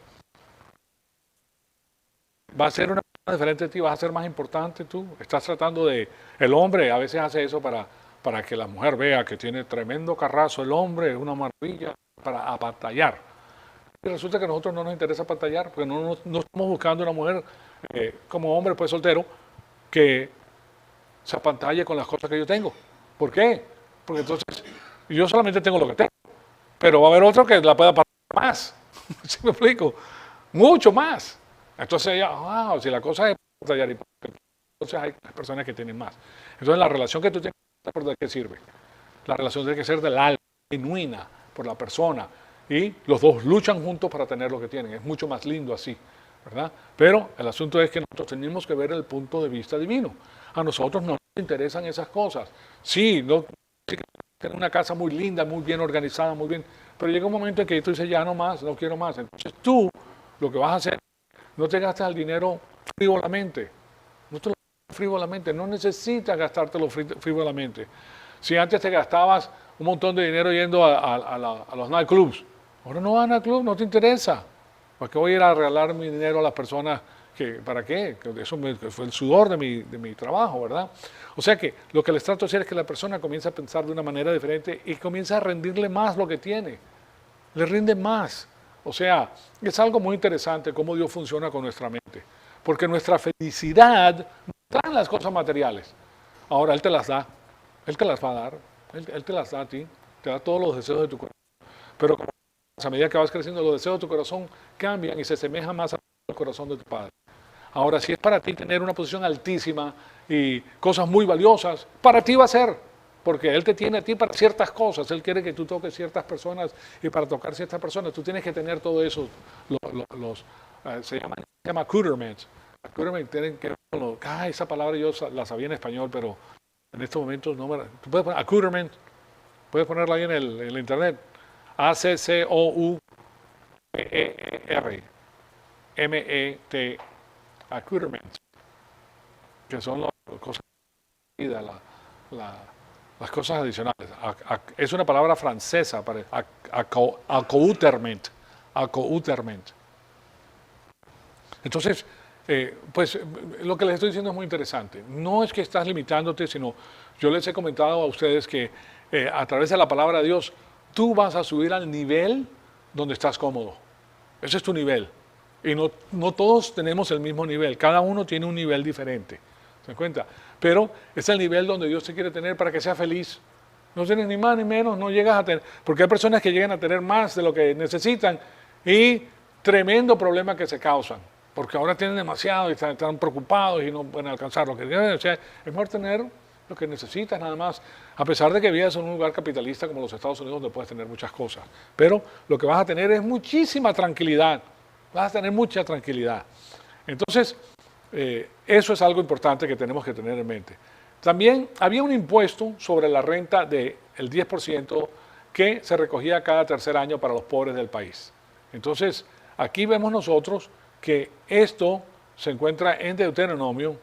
va a ser una persona diferente de ti, vas a ser más importante tú. Estás tratando de... El hombre a veces hace eso para que la mujer vea que tiene tremendo carrazo el hombre, es una maravilla, para apantallar. Y resulta que a nosotros no nos interesa apantallar, porque no estamos buscando una mujer como hombre, pues soltero, que se apantalle con las cosas que yo tengo. ¿Por qué? Porque entonces yo solamente tengo lo que tengo, pero va a haber otro que la pueda pagar más. ¿Sí me explico? Mucho más. Entonces ya, wow, si la cosa es pantallar, entonces hay personas que tienen más. Entonces la relación que tú tienes, ¿por de qué sirve? La relación tiene que ser del alma, genuina, por la persona. Y los dos luchan juntos para tener lo que tienen. Es mucho más lindo así, ¿verdad? Pero el asunto es que nosotros tenemos que ver el punto de vista divino. A nosotros no nos interesan esas cosas. Sí, no tener una casa muy linda, muy bien organizada, muy bien, pero llega un momento en que tú dices, ya no más, no quiero más. Entonces tú lo que vas a hacer, no te gastas el dinero frívolamente. No te lo gastas frívolamente, no necesitas gastártelo frívolamente. Si antes te gastabas un montón de dinero yendo a los nightclubs, ahora no vas a nightclub, no te interesa. ¿Para qué voy a ir a regalar mi dinero a las personas? ¿Para qué? Eso fue el sudor de mi trabajo, ¿verdad? O sea que lo que les trato de hacer es que la persona comience a pensar de una manera diferente y comience a rendirle más lo que tiene. Le rinde más. O sea, es algo muy interesante cómo Dios funciona con nuestra mente. Porque nuestra felicidad no está en las cosas materiales. Ahora Él te las da. Él te las va a dar. Él te las da a ti. Te da todos los deseos de tu corazón. Pero a medida que vas creciendo, los deseos de tu corazón cambian y se asemejan más al corazón de tu Padre. Ahora, si es para ti tener una posición altísima y cosas muy valiosas, para ti va a ser, porque Él te tiene a ti para ciertas cosas. Él quiere que tú toques ciertas personas y para tocar ciertas personas tú tienes que tener todo eso, se llaman Se llama accoutrement. Accoutrement tienen que ver con lo, esa palabra yo la sabía en español, pero en estos momentos no me la... Tú puedes poner accoutrement, puedes ponerla ahí en el internet. ACCOURMET, accoutrement, que son las cosas de vida, las cosas adicionales. Es una palabra francesa para accoutrement, accoutrement. Entonces, pues lo que les estoy diciendo es muy interesante. No es que estás limitándote, sino yo les he comentado a ustedes que a través de la palabra de Dios, tú vas a subir al nivel donde estás cómodo. Ese es tu nivel. Y no todos tenemos el mismo nivel. Cada uno tiene un nivel diferente. ¿Se dan cuenta? Pero es el nivel donde Dios te quiere tener para que seas feliz. No tienes ni más ni menos, no llegas a tener... Porque hay personas que llegan a tener más de lo que necesitan y tremendo problema que se causan. Porque ahora tienen demasiado y están preocupados y no pueden alcanzar lo que tienen. O sea, es mejor tener lo que necesitas nada más, a pesar de que vivas en un lugar capitalista como los Estados Unidos donde puedes tener muchas cosas. Pero lo que vas a tener es muchísima tranquilidad. Vas a tener mucha tranquilidad. Entonces, eso es algo importante que tenemos que tener en mente. También había un impuesto sobre la renta del 10% que se recogía cada tercer año para los pobres del país. Entonces, aquí vemos nosotros que esto se encuentra en Deuteronomio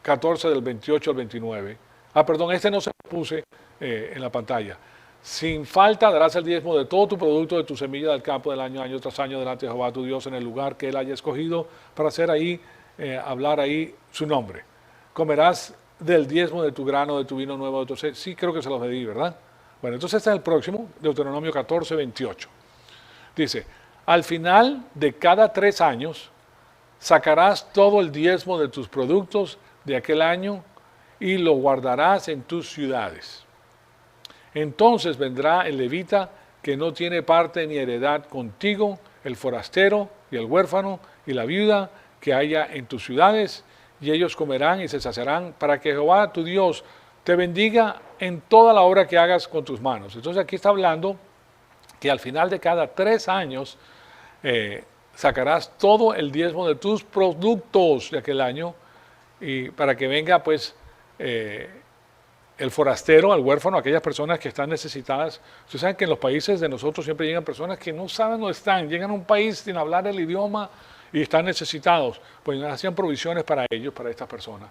14 del 28 al 29. Perdón, este no se lo puse en la pantalla. Sin falta darás el diezmo de todo tu producto, de tu semilla del campo del año tras año, delante de Jehová tu Dios, en el lugar que Él haya escogido para hacer ahí, hablar ahí su nombre. Comerás del diezmo de tu grano, de tu vino nuevo, de tu... Sí, creo que se los pedí, ¿verdad? Bueno, entonces este es el próximo, Deuteronomio 14, 28. Dice, al final de cada 3 años, sacarás todo el diezmo de tus productos de aquel año y lo guardarás en tus ciudades. Entonces vendrá el levita que no tiene parte ni heredad contigo, el forastero y el huérfano y la viuda que haya en tus ciudades, y ellos comerán y se saciarán para que Jehová tu Dios te bendiga en toda la obra que hagas con tus manos. Entonces aquí está hablando que al final de cada 3 años sacarás todo el diezmo de tus productos de aquel año y para que venga pues el forastero, el huérfano, aquellas personas que están necesitadas. Ustedes saben que en los países de nosotros siempre llegan personas que no saben dónde están, llegan a un país sin hablar el idioma y están necesitados, pues hacían provisiones para ellos, para estas personas.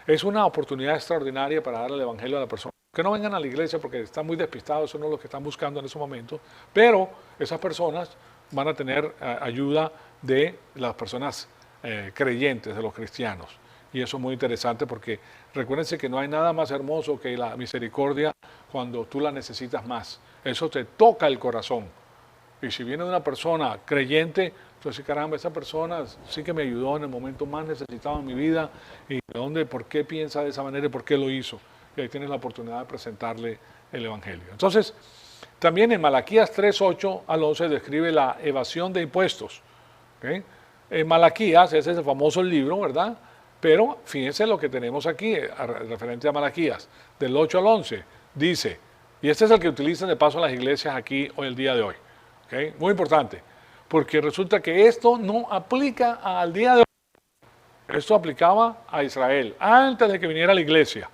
Es una oportunidad extraordinaria para darle el evangelio a la persona. Que no vengan a la iglesia porque están muy despistados, eso no es lo que están buscando en ese momento, pero esas personas van a tener ayuda de las personas creyentes, de los cristianos. Y eso es muy interesante porque recuérdense que no hay nada más hermoso que la misericordia cuando tú la necesitas más. Eso te toca el corazón. Y si viene de una persona creyente, entonces caramba, esa persona sí que me ayudó en el momento más necesitado en mi vida. ¿Y por qué piensa de esa manera y por qué lo hizo? Y ahí tienes la oportunidad de presentarle el evangelio. Entonces, también en Malaquías 3, 8 al 11 describe la evasión de impuestos. ¿Okay? En Malaquías, ese es el famoso libro, ¿verdad? Pero fíjense lo que tenemos aquí, referente a Malaquías, del 8 al 11, dice, y este es el que utilizan de paso en las iglesias aquí hoy, el día de hoy. ¿Okay? Muy importante, porque resulta que esto no aplica al día de hoy. Esto aplicaba a Israel antes de que viniera la iglesia,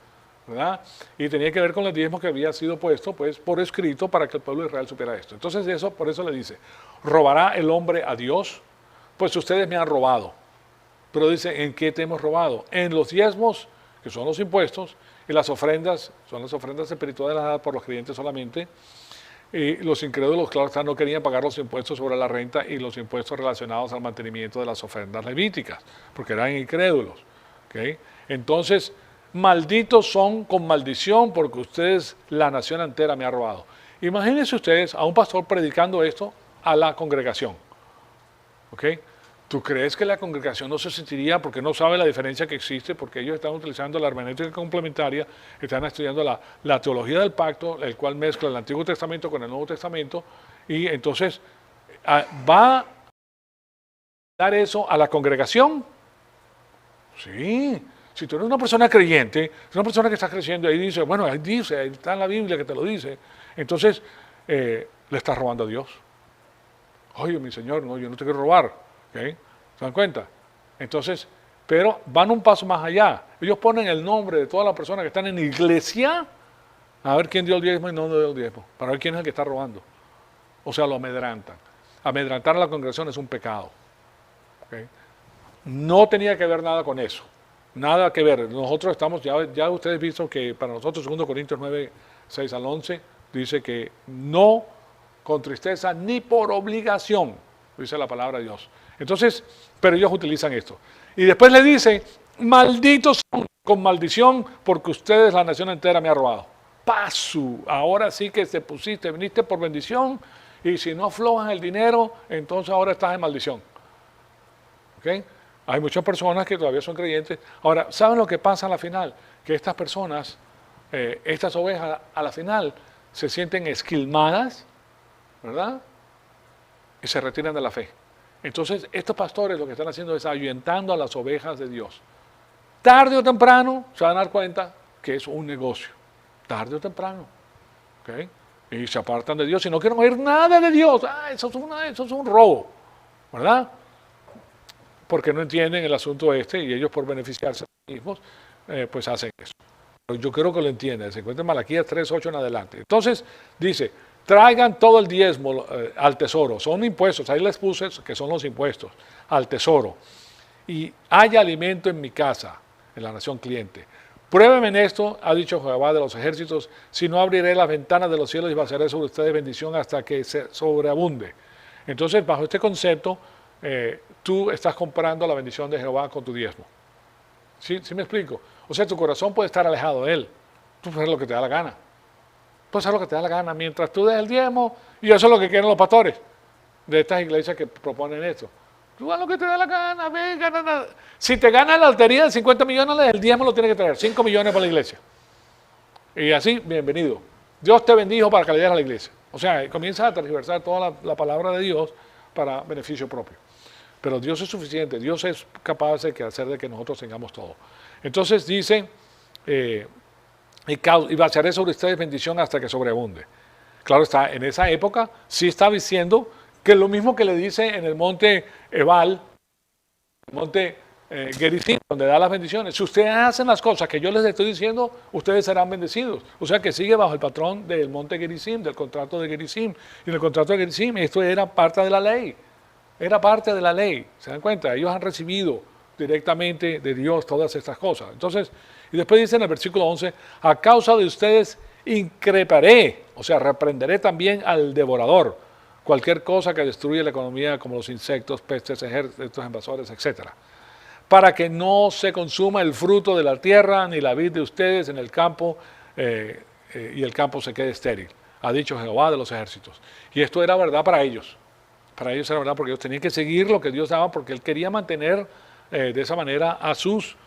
¿verdad? Y tenía que ver con el diezmo que había sido puesto pues, por escrito para que el pueblo de Israel supiera esto. Entonces por eso le dice, ¿robará el hombre a Dios? Pues ustedes me han robado. Pero dice, ¿en qué te hemos robado? En los diezmos, que son los impuestos, y las ofrendas, son las ofrendas espirituales dadas por los creyentes solamente. Y los incrédulos, claro, no querían pagar los impuestos sobre la renta y los impuestos relacionados al mantenimiento de las ofrendas levíticas, porque eran incrédulos. ¿Okay? Entonces, malditos son con maldición, porque ustedes, la nación entera, me ha robado. Imagínense ustedes a un pastor predicando esto a la congregación. ¿Okay? ¿Tú crees que la congregación no se sentiría porque no sabe la diferencia que existe? Porque ellos están utilizando la hermenéutica complementaria, están estudiando la teología del pacto, el cual mezcla el Antiguo Testamento con el Nuevo Testamento, y entonces va a dar eso a la congregación. Sí, si tú eres una persona creyente, es una persona que está creciendo, ahí dice, bueno, ahí dice, ahí está en la Biblia que te lo dice, entonces le estás robando a Dios. Oye, mi Señor, no, yo no te quiero robar. ¿Okay? ¿Se dan cuenta? Entonces, pero van un paso más allá. Ellos ponen el nombre de todas las personas que están en la iglesia a ver quién dio el diezmo y no dio el diezmo, para ver quién es el que está robando. O sea, lo amedrantan. Amedrantar a la congregación es un pecado. ¿Okay? No tenía que ver nada con eso. Nada que ver. Nosotros estamos, ya ustedes visto que para nosotros 2 Corintios 9, 6 al 11, dice que no con tristeza ni por obligación, dice la palabra de Dios. Entonces, pero ellos utilizan esto. Y después le dice, malditos son con maldición porque ustedes, la nación entera, me ha robado. Pasu, ahora sí que te pusiste, viniste por bendición y si no aflojan el dinero, entonces ahora estás en maldición. ¿Ok? Hay muchas personas que todavía son creyentes. Ahora, ¿saben lo que pasa a la final? Que estas personas, estas ovejas a la final se sienten esquilmadas, ¿verdad? Y se retiran de la fe. Entonces, estos pastores lo que están haciendo es ahuyentando a las ovejas de Dios. Tarde o temprano se van a dar cuenta que es un negocio. Tarde o temprano. ¿Okay? Y se apartan de Dios y no quieren oír nada de Dios. Eso es un robo. ¿Verdad? Porque no entienden el asunto y ellos por beneficiarse a sí mismos, pues hacen eso. Pero yo creo que lo entienden. Se encuentra en Malaquías 3:8 en adelante. Entonces, dice, traigan todo el diezmo al tesoro. Son impuestos. Ahí les puse que son los impuestos al tesoro. Y haya alimento en mi casa, en la nación cliente. Pruébeme en esto, ha dicho Jehová de los ejércitos, si no abriré las ventanas de los cielos y vaciaré sobre ustedes bendición hasta que se sobreabunde. Entonces, bajo este concepto, tú estás comprando la bendición de Jehová con tu diezmo. ¿Sí me explico? O sea, tu corazón puede estar alejado de Él. Tú puedes hacer lo que te da la gana. Puedes hacer lo que te da la gana mientras tú des el diezmo, y eso es lo que quieren los pastores de estas iglesias que proponen esto. Tú haz lo que te da la gana, ve, gana nada. Si te ganas la lotería de 50 millones, el diezmo lo tienes que traer, 5 millones para la iglesia. Y así, bienvenido. Dios te bendijo para que le des a la iglesia. O sea, comienza a tergiversar toda la palabra de Dios para beneficio propio. Pero Dios es suficiente, Dios es capaz de hacer de que nosotros tengamos todo. Entonces dice, y vaciaré sobre ustedes bendición hasta que sobreabunde. Claro está, en esa época sí estaba diciendo que lo mismo que le dice en el monte Ebal, el monte Gerizim, donde da las bendiciones. Si ustedes hacen las cosas que yo les estoy diciendo, ustedes serán bendecidos. O sea que sigue bajo el patrón del monte Gerizim, del contrato de Gerizim. Y en el contrato de Gerizim esto era parte de la ley. Era parte de la ley, ¿se dan cuenta? Ellos han recibido directamente de Dios todas estas cosas. Entonces, y después dice en el versículo 11, a causa de ustedes increparé, o sea, reprenderé también al devorador, cualquier cosa que destruya la economía como los insectos, pestes, ejércitos, invasores, etc. Para que no se consuma el fruto de la tierra ni la vid de ustedes en el campo y el campo se quede estéril, ha dicho Jehová de los ejércitos. Y esto era verdad para ellos. Para ellos era verdad porque ellos tenían que seguir lo que Dios daba porque Él quería mantener de esa manera a sus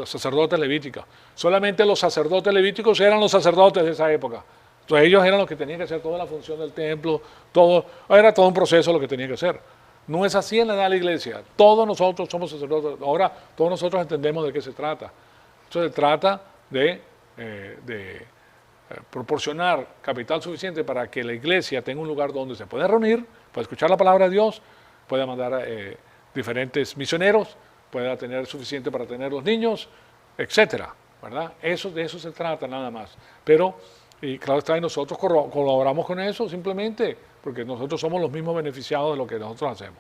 sacerdotes levíticos. Solamente los sacerdotes levíticos eran los sacerdotes de esa época. Entonces ellos eran los que tenían que hacer toda la función del templo, era todo un proceso lo que tenían que hacer. No es así en la edad de la iglesia. Todos nosotros somos sacerdotes. Ahora todos nosotros entendemos de qué se trata. Entonces se trata de proporcionar capital suficiente para que la iglesia tenga un lugar donde se pueda reunir, pueda escuchar la palabra de Dios, pueda mandar diferentes misioneros, pueda tener suficiente para tener los niños, etcétera, ¿verdad? De eso se trata nada más. Pero, y claro está, y nosotros colaboramos con eso simplemente, porque nosotros somos los mismos beneficiados de lo que nosotros hacemos.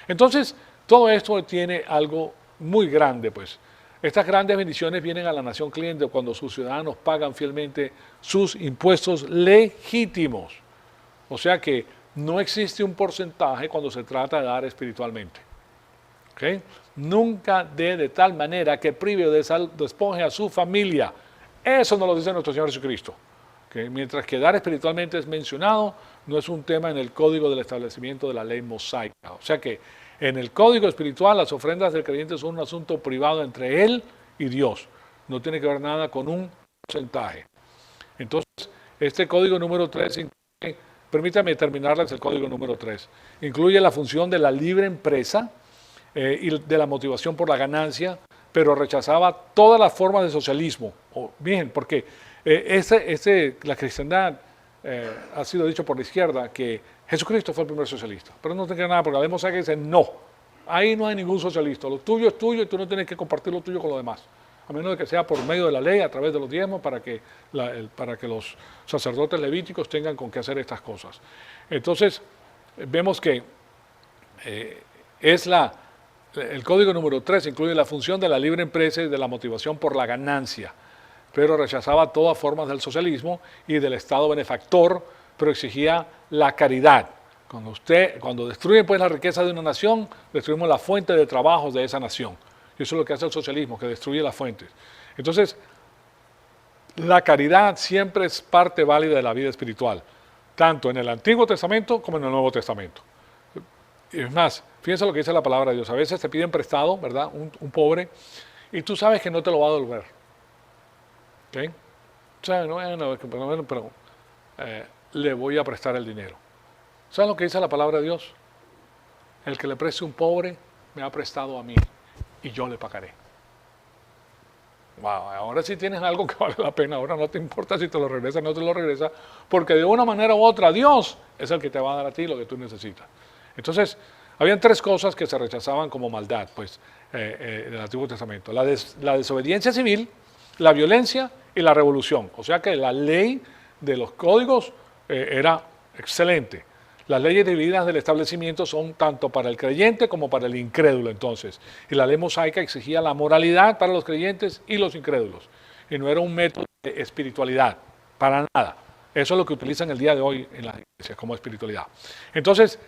Entonces, todo esto tiene algo muy grande, pues. Estas grandes bendiciones vienen a la nación cliente cuando sus ciudadanos pagan fielmente sus impuestos legítimos. O sea que no existe un porcentaje cuando se trata de dar espiritualmente. ¿Okay? Nunca dé de tal manera que prive o despoje a su familia. Eso nos lo dice nuestro Señor Jesucristo. ¿Okay? Mientras que dar espiritualmente es mencionado, no es un tema en el código del establecimiento de la ley mosaica. O sea que en el código espiritual las ofrendas del creyente son un asunto privado entre él y Dios. No tiene que ver nada con un porcentaje. Entonces, este código número 3 incluye, permítame terminarles el código número 3, incluye la función de la libre empresa y de la motivación por la ganancia, pero rechazaba todas las formas de socialismo. Bien, porque la cristiandad ha sido dicho por la izquierda que Jesucristo fue el primer socialista, pero no tiene nada, porque la ley mosaica dice no, Ahí no hay ningún socialista. Lo tuyo es tuyo y tú no tienes que compartir lo tuyo con los demás. A menos de que sea por medio de la ley, a través de los diezmos, para que los sacerdotes levíticos tengan con qué hacer estas cosas. Entonces, vemos que el código número 3 incluye la función de la libre empresa y de la motivación por la ganancia, pero rechazaba todas formas del socialismo y del Estado benefactor, pero exigía la caridad. Cuando destruyen pues la riqueza de una nación, destruimos la fuente de trabajos de esa nación. Y eso es lo que hace el socialismo, que destruye las fuentes. Entonces, la caridad siempre es parte válida de la vida espiritual, tanto en el Antiguo Testamento como en el Nuevo Testamento. Es más, fíjense lo que dice la palabra de Dios. A veces te piden prestado, ¿verdad? Un pobre, y tú sabes que no te lo va a devolver. ¿Ok? O sea, pero le voy a prestar el dinero. ¿Saben lo que dice la palabra de Dios? El que le preste un pobre me ha prestado a mí y yo le pagaré. Wow, ahora sí tienes algo que vale la pena, ahora no te importa si te lo regresa o no te lo regresa, porque de una manera u otra Dios es el que te va a dar a ti lo que tú necesitas. Entonces, habían 3 cosas que se rechazaban como maldad, pues, en el Antiguo Testamento. La desobediencia civil, la violencia y la revolución. O sea que la ley de los códigos era excelente. Las leyes divididas del establecimiento son tanto para el creyente como para el incrédulo entonces. Y la ley mosaica exigía la moralidad para los creyentes y los incrédulos. Y no era un método de espiritualidad, para nada. Eso es lo que utilizan el día de hoy en las iglesias como espiritualidad. Entonces,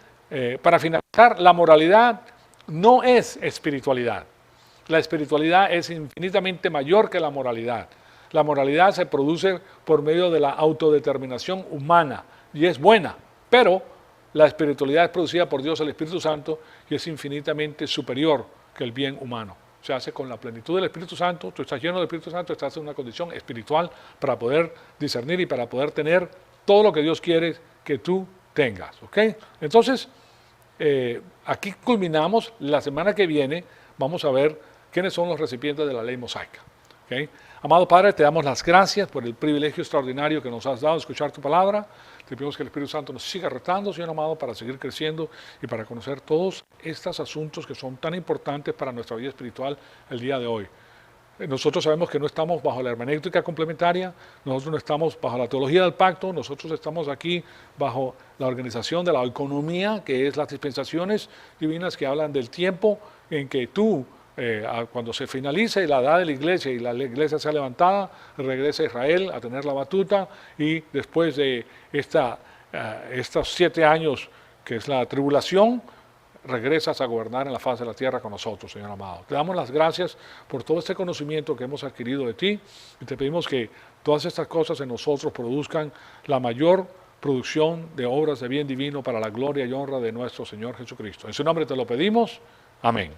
para finalizar, la moralidad no es espiritualidad. La espiritualidad es infinitamente mayor que la moralidad. La moralidad se produce por medio de la autodeterminación humana y es buena, pero la espiritualidad es producida por Dios, el Espíritu Santo, y es infinitamente superior que el bien humano. Se hace con la plenitud del Espíritu Santo, tú estás lleno del Espíritu Santo, estás en una condición espiritual para poder discernir y para poder tener todo lo que Dios quiere que tú tengas. ¿Ok? Entonces, aquí culminamos. La semana que viene vamos a ver quiénes son los recipientes de la ley mosaica. ¿Okay? Amado Padre, te damos las gracias por el privilegio extraordinario que nos has dado de escuchar tu palabra. Te pedimos que el Espíritu Santo nos siga retando, Señor amado, para seguir creciendo y para conocer todos estos asuntos que son tan importantes para nuestra vida espiritual el día de hoy. Nosotros sabemos que no estamos bajo la hermenéutica complementaria, nosotros no estamos bajo la teología del pacto, nosotros estamos aquí bajo la organización de la economía, que es las dispensaciones divinas que hablan del tiempo en que tú, cuando se finalice la edad de la iglesia y la iglesia sea levantada, regresa a Israel a tener la batuta y después de estos 7 años que es la tribulación, regresas a gobernar en la faz de la tierra con nosotros, Señor amado. Te damos las gracias por todo este conocimiento que hemos adquirido de ti y te pedimos que todas estas cosas en nosotros produzcan la mayor producción de obras de bien divino para la gloria y honra de nuestro Señor Jesucristo. En su nombre te lo pedimos. Amén.